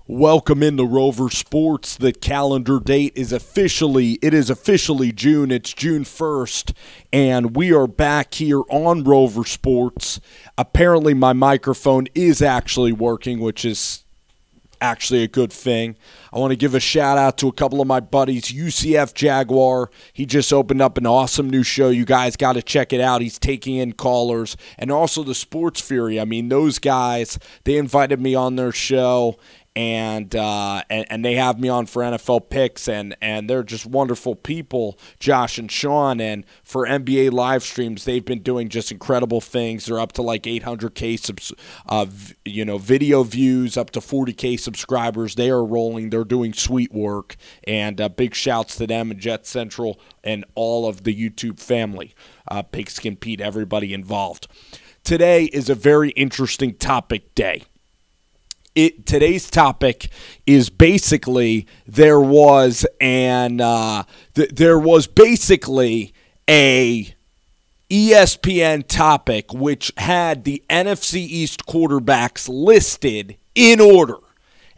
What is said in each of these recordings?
Welcome into Rover Sports. The calendar date is officially June. It's June 1st, and we are back here on Rover Sports. Apparently my microphone is actually working, which is actually a good thing. I want to give a shout out to a couple of my buddies. UCF Jaguar, he just opened up an awesome new show. You guys got to check it out. He's taking in callers. And also the Sports Fury. I mean, those guys, they invited me on their show. And they have me on for NFL picks, and they're just wonderful people, Josh and Sean. And for NBA live streams, they've been doing just incredible things. They're up to like 800K video views, up to 40K subscribers. They are rolling. They're doing sweet work, and big shouts to them and Jet Central and all of the YouTube family, Pigskin Pete, everybody involved. Today is a very interesting topic day. Today's topic is basically there was basically a ESPN topic which had the NFC East quarterbacks listed in order,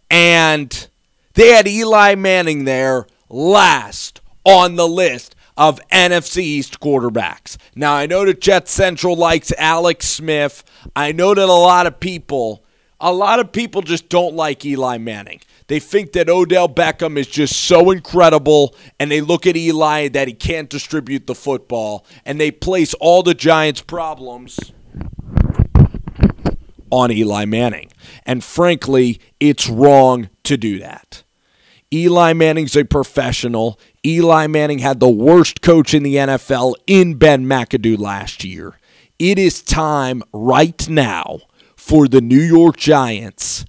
and they had Eli Manning there last on the list of NFC East quarterbacks. Now, I know that Jet Central likes Alex Smith. I know that a lot of people just don't like Eli Manning. They think that Odell Beckham is just so incredible, and they look at Eli that he can't distribute the football, and they place all the Giants' problems on Eli Manning. And frankly, it's wrong to do that. Eli Manning's a professional. Eli Manning had the worst coach in the NFL in Ben McAdoo last year. It is time right now for the New York Giants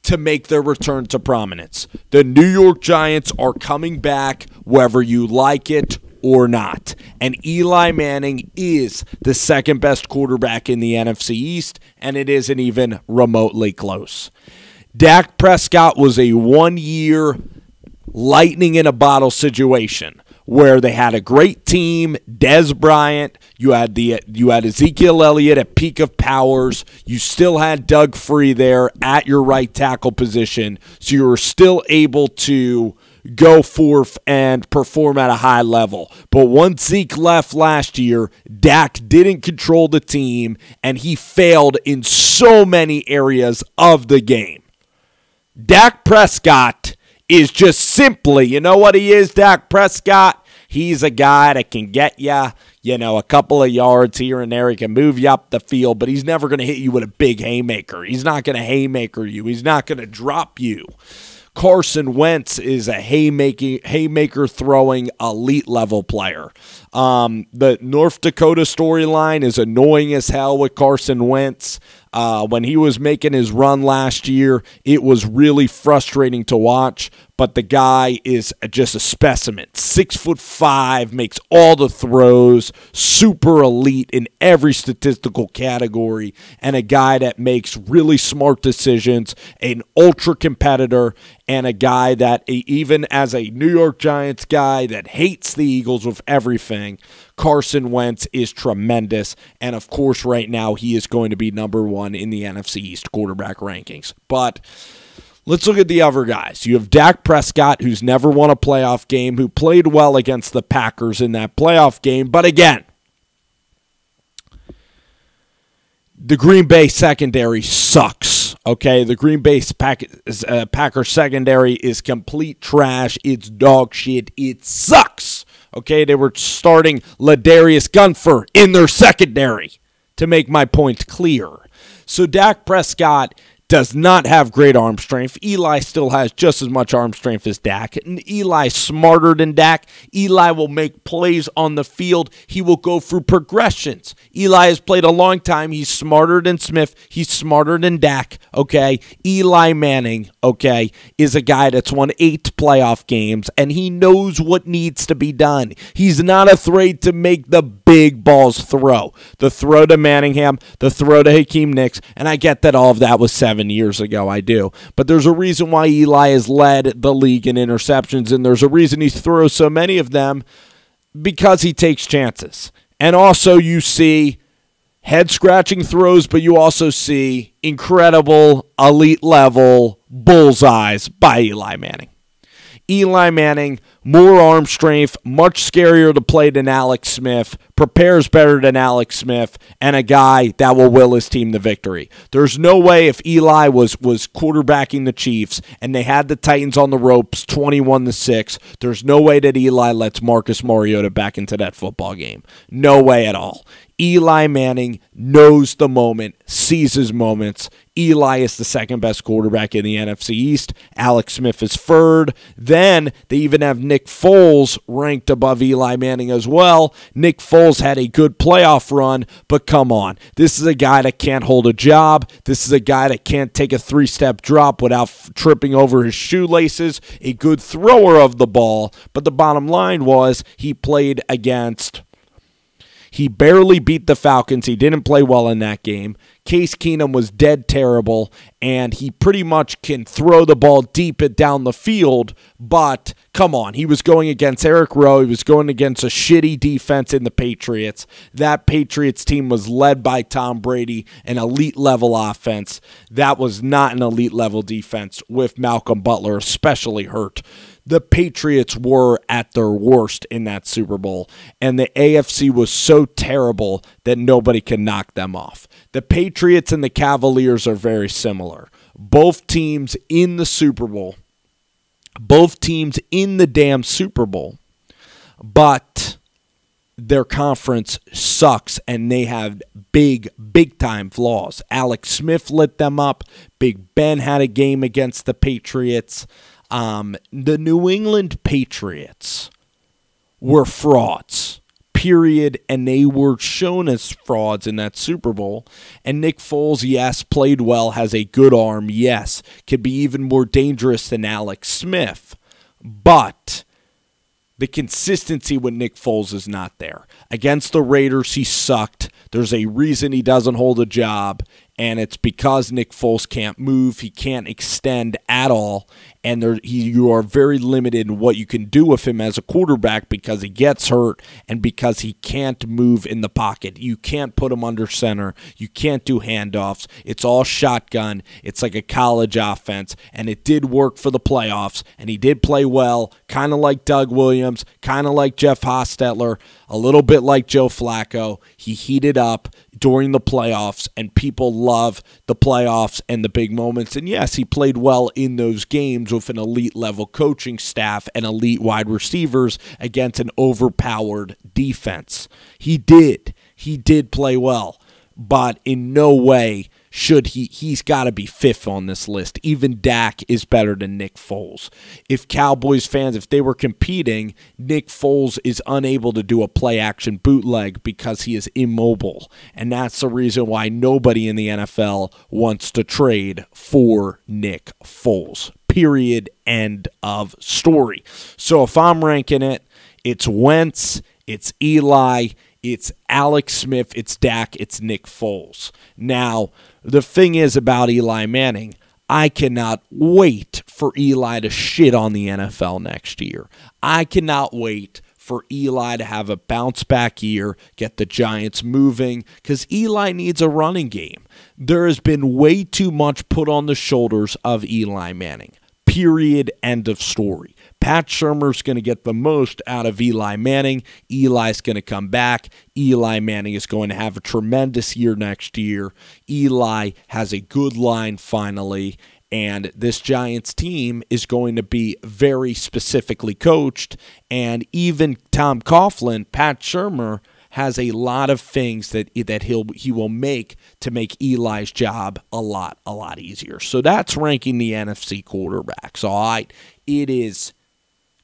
to make their return to prominence. The New York Giants are coming back whether you like it or not. And Eli Manning is the second best quarterback in the NFC East, and it isn't even remotely close. Dak Prescott was a one-year lightning in a bottle situation where they had a great team, Dez Bryant, you had Ezekiel Elliott at peak of powers, you still had Doug Free there at your right tackle position, so you were still able to go forth and perform at a high level. But once Zeke left last year, Dak didn't control the team, and he failed in so many areas of the game. Dak Prescott is just simply, you know what he is, Dak Prescott? He's a guy that can get you, a couple of yards here and there. He can move you up the field, but he's never going to hit you with a big haymaker. He's not going to haymaker you. He's not going to drop you. Carson Wentz is a haymaker throwing elite level player. The North Dakota storyline is annoying as hell with Carson Wentz. When he was making his run last year, it was really frustrating to watch, but the guy is just a specimen. 6'5", makes all the throws, super elite in every statistical category, and a guy that makes really smart decisions, an ultra competitor, and a guy that, even as a New York Giants guy that hates the Eagles with everything, Carson Wentz is tremendous, and of course right now he is going to be number one in the NFC East quarterback rankings. But let's look at the other guys. You have Dak Prescott, who's never won a playoff game, who played well against the Packers in that playoff game, but again, the Green Bay secondary sucks, okay? The Green Bay Packers secondary is complete trash. It's dog shit. It sucks, okay? They were starting Ladarius Gunfer in their secondary, to make my point clear. So Dak Prescott does not have great arm strength. Eli still has just as much arm strength as Dak. And Eli's smarter than Dak. Eli will make plays on the field. He will go through progressions. Eli has played a long time. He's smarter than Smith. He's smarter than Dak, okay? Eli Manning, okay, is a guy that's won 8 playoff games, and he knows what needs to be done. He's not afraid to make the big balls throw. The throw to Manningham, the throw to Hakeem Nicks, and I get that all of that was 7 years ago, I do. But there's a reason why Eli has led the league in interceptions, and there's a reason he throws so many of them, because he takes chances. And also you see head-scratching throws, but you also see incredible, elite-level bullseyes by Eli Manning. Eli Manning, more arm strength, much scarier to play than Alex Smith, prepares better than Alex Smith, and a guy that will will his team to victory. There's no way if Eli was quarterbacking the Chiefs and they had the Titans on the ropes 21-6, there's no way that Eli lets Marcus Mariota back into that football game. No way at all. Eli Manning knows the moment, seizes moments. Eli is the second best quarterback in the NFC East. Alex Smith is third. Then they even have Nick Foles ranked above Eli Manning as well. Nick Foles had a good playoff run, but come on. This is a guy that can't hold a job. This is a guy that can't take a three-step drop without tripping over his shoelaces. A good thrower of the ball, but the bottom line was he played against... He barely beat the Falcons. He didn't play well in that game. Case Keenum was dead terrible, and he pretty much can throw the ball deep down the field, but come on. He was going against Eric Rowe. He was going against a shitty defense in the Patriots. That Patriots team was led by Tom Brady, an elite-level offense. That was not an elite-level defense with Malcolm Butler especially hurt. The Patriots were at their worst in that Super Bowl, and the AFC was so terrible that nobody can knock them off. The Patriots and the Cavaliers are very similar. Both teams in the Super Bowl, both teams in the damn Super Bowl, but their conference sucks, and they have big-time flaws. Alex Smith lit them up. Big Ben had a game against the Patriots. The New England Patriots were frauds, period, and they were shown as frauds in that Super Bowl. And Nick Foles, yes, played well, has a good arm, yes, could be even more dangerous than Alex Smith, but the consistency with Nick Foles is not there. Against the Raiders, he sucked. There's a reason he doesn't hold a job, and it's because Nick Foles can't move. He can't extend at all, and you are very limited in what you can do with him as a quarterback because he gets hurt and because he can't move in the pocket. You can't put him under center. You can't do handoffs. It's all shotgun. It's like a college offense, and it did work for the playoffs, and he did play well, kind of like Doug Williams, kind of like Jeff Hostetler, a little bit like Joe Flacco. He heated up during the playoffs, and people love the playoffs and the big moments. And yes, he played well in those games with an elite-level coaching staff and elite wide receivers against an overpowered defense. He did play well, but in no way should he's got to be fifth on this list. Even Dak is better than Nick Foles. If Cowboys fans, if they were competing, Nick Foles is unable to do a play-action bootleg because he is immobile. And that's the reason why nobody in the NFL wants to trade for Nick Foles. Period. End of story. So if I'm ranking it, it's Wentz, it's Eli, it's Alex Smith, it's Dak, it's Nick Foles. Now, the thing is about Eli Manning, I cannot wait for Eli to shit on the NFL next year. I cannot wait for Eli to have a bounce-back year, get the Giants moving, because Eli needs a running game. There has been way too much put on the shoulders of Eli Manning. Period. End of story. Pat Shurmur's going to get the most out of Eli Manning. Eli's going to come back. Eli Manning is going to have a tremendous year next year. Eli has a good line finally, and this Giants team is going to be very specifically coached, and even Tom Coughlin, Pat Shurmur, has a lot of things that he will make to make Eli's job a lot easier. So that's ranking the NFC quarterbacks. All right, it is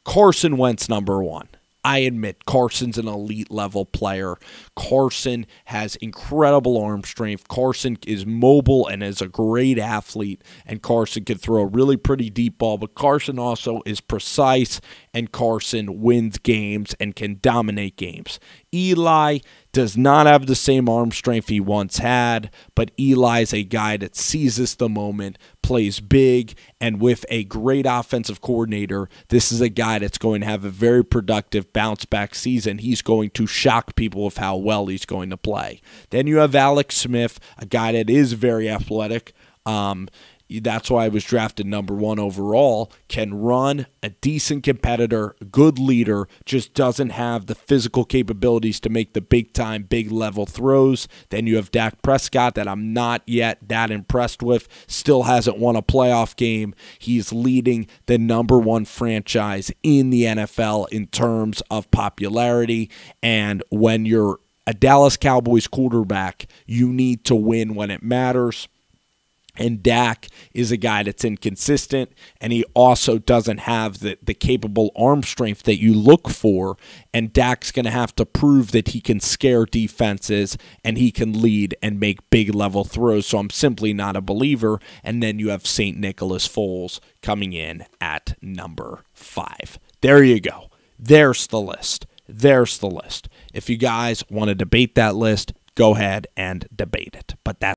Carson Wentz number one. I admit Carson's an elite level player. Carson has incredible arm strength. Carson is mobile and is a great athlete. And Carson can throw a really pretty deep ball. But Carson also is precise and Carson wins games and can dominate games. Eli does not have the same arm strength he once had, but Eli is a guy that seizes the moment, plays big, and with a great offensive coordinator, this is a guy that's going to have a very productive bounce-back season. He's going to shock people with how well he's going to play. Then you have Alex Smith, a guy that is very athletic. That's why I was drafted number 1 overall. Can run, a decent competitor, good leader, just doesn't have the physical capabilities to make the big-time, big-level throws. Then you have Dak Prescott that I'm not yet that impressed with. Still hasn't won a playoff game. He's leading the number 1 franchise in the NFL in terms of popularity. And when you're a Dallas Cowboys quarterback, you need to win when it matters. And Dak is a guy that's inconsistent, and he also doesn't have the capable arm strength that you look for, and Dak's going to have to prove that he can scare defenses and he can lead and make big-level throws, so I'm simply not a believer. And then you have St. Nicholas Foles coming in at number 5. There you go. There's the list. There's the list. If you guys want to debate that list, go ahead and debate it. But that's